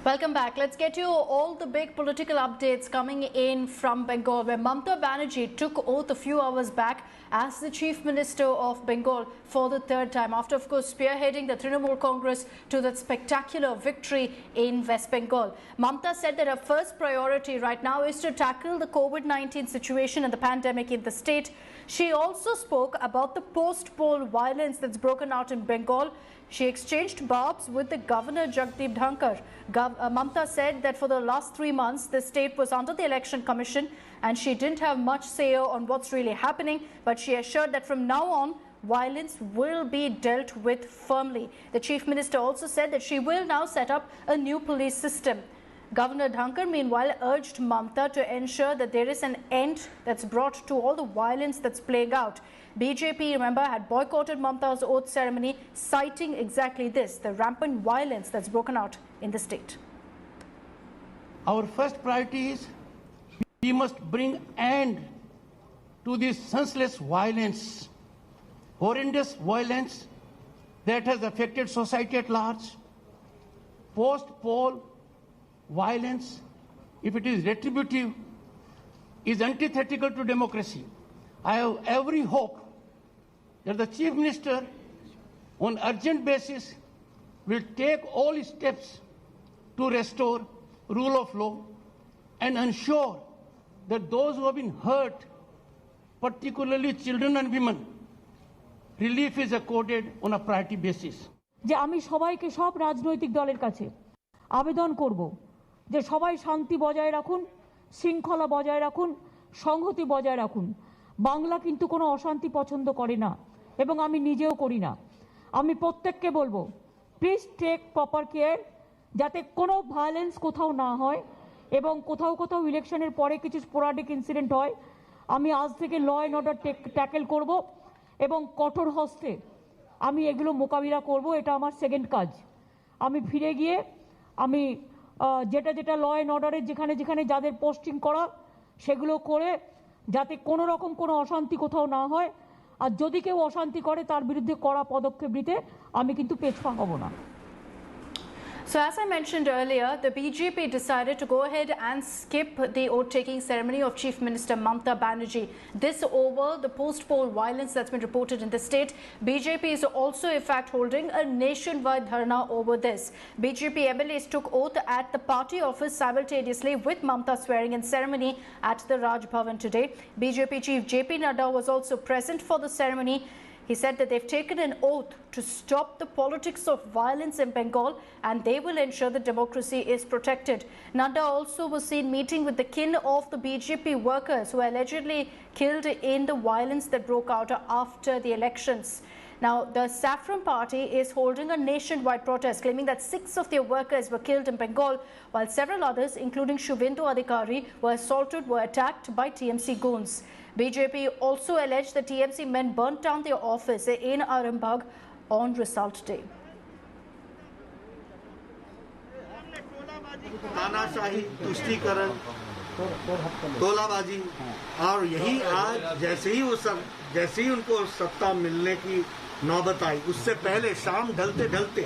Welcome back. Let's get you all the big political updates coming in from Bengal, where Mamata Banerjee took oath a few hours back as the Chief Minister of Bengal for the third time, after, of course, spearheading the Trinamool Congress to that spectacular victory in West Bengal. Mamata said that her first priority right now is to tackle the COVID-19 situation and the pandemic in the state. She also spoke about the post-poll violence that's broken out in Bengal. She exchanged barbs with the Governor Jagdeep Dhankar. Mamata said that for the last 3 months, the state was under the Election Commission and she didn't have much say on what's really happening, but she assured that from now on, violence will be dealt with firmly. The Chief Minister also said that she will now set up a new police system. Governor Dhankar, meanwhile, urged Mamata to ensure that there is an end that's brought to all the violence that's playing out. BJP, remember, had boycotted Mamata's oath ceremony, citing exactly this, the rampant violence that's broken out in the state. Our first priority is we must bring end to this senseless violence, horrendous violence that has affected society at large. Post-poll violence, if it is retributive, is antithetical to democracy. I have every hope that the Chief Minister, on urgent basis, will take all steps to restore rule of law and ensure that those who have been hurt, particularly children and women, relief is accorded on a priority basis. যে আমি সবাইকে সব রাজনৈতিক দলের কাছে আবেদন করব যে সবাই শান্তি বজায় রাখুন, শৃঙ্খলা বজায় রাখুন, সংহতি বজায় রাখুন। বাংলা কিন্তু কোনো অশান্তি পছন্দ করে না এবং আমি নিজেও করি না। আমি প্রত্যেককে বলবো, প্লিজ টেক প্রপার কেয়ার যাতে কোনো ভায়োলেন্স কোথাও না হয় এবং কোথাও কোথাও ইলেকশনের পরে কিছু স্পোরাডিক ইনসিডেন্ট হয়। আমি আজ থেকে ল অ্যান্ড অর্ডার ট্যাকেল করব এবং কঠোর হস্তে আমি এগুলো মোকাবিলা করব। এটা আমার সেকেন্ড কাজ। আমি ফিরে গিয়ে আমি যেটা যেটা ল অ্যান্ড অর্ডারের যেখানে যেখানে যাদের পোস্টিং করা সেগুলো করে যাতে কোনো রকম কোনো অশান্তি কোথাও না হয়, আর যদি কেউ অশান্তি করে তার বিরুদ্ধে কড়া পদক্ষেপ নিতে আমি কিন্তু পেছপা হব না। So as I mentioned earlier, the BJP decided to go ahead and skip the oath-taking ceremony of Chief Minister Mamata Banerjee. This over the post-poll violence that's been reported in the state. BJP is also in fact holding a nationwide dharna over this. BJP MLAs took oath at the party office simultaneously with Mamata swearing-in ceremony at the Raj Bhavan today. BJP Chief JP Nadda was also present for the ceremony. He said that they've taken an oath to stop the politics of violence in Bengal and they will ensure that democracy is protected. Nadda also was seen meeting with the kin of the BJP workers who were allegedly killed in the violence that broke out after the elections. Now, the Saffron Party is holding a nationwide protest, claiming that 6 of their workers were killed in Bengal, while several others, including Shubhendu Adhikari, were attacked by TMC goons. BJP also alleged that TMC men burnt down their office in Arambagh on result day. तानाशाही, तुष्टीकरण, तोलाबाजी और यही आज जैसे ही उनको सत्ता मिलने की नौबत आई, उससे पहले शाम ढलते ढलते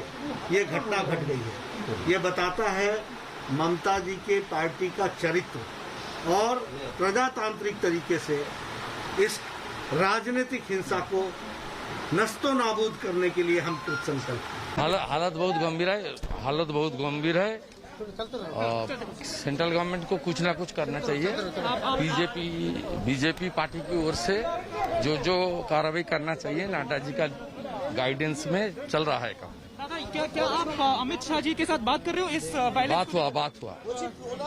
ये घटना घट गई है। ये बताता है ममता जी के पार्टी का चरित्र और प्रजातांत्रिक तरीके से इस राजनीतिक हिंसा को नस्तो नाबूद करने के लिए हम कृत संकल्प। हालत बहुत गंभीर है और सेंट्रल गवर्नमेंट को कुछ ना कुछ करना चाहिए। बीजेपी पार्टी की ओर से जो कार्रवाई करना चाहिए नाडा जी का गाइडेंस में चल रहा है काम। क्या आप अमित शाह जी के साथ बात कर रहे हो? इस बात हुआ।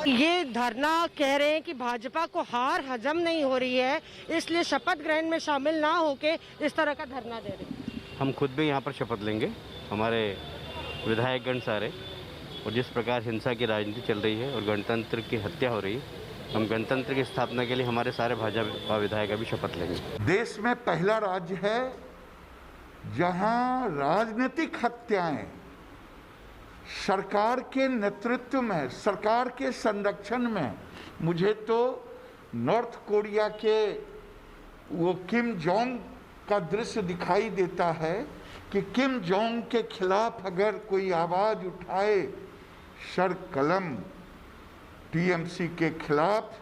ये धरना कह रहे हैं कि भाजपा को हार हजम नहीं हो रही है, इसलिए शपथ ग्रहण में शामिल ना होके इस तरह का धरना दे रहे हैं। हम खुद भी यहाँ पर शपथ लेंगे, हमारे विधायकगण सारे, और जिस प्रकार हिंसा की राजनीति चल रही है और गणतंत्र की हत्या हो रही है, हम गणतंत्र की स्थापना के लिए हमारे सारे भाजपा विधायक भी शपथ लेंगे। देश में पहला राज्य है जहां राजनीतिक हत्याएं सरकार के नेतृत्व में, सरकार के संरक्षण में, मुझे तो नॉर्थ कोरिया के वो किम जोंग का दृश्य दिखाई देता है कि किम जोंग के खिलाफ अगर कोई आवाज उठाए सरकलम टीएमसी के खिलाफ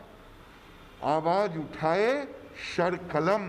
आवाज उठाए, सरकलम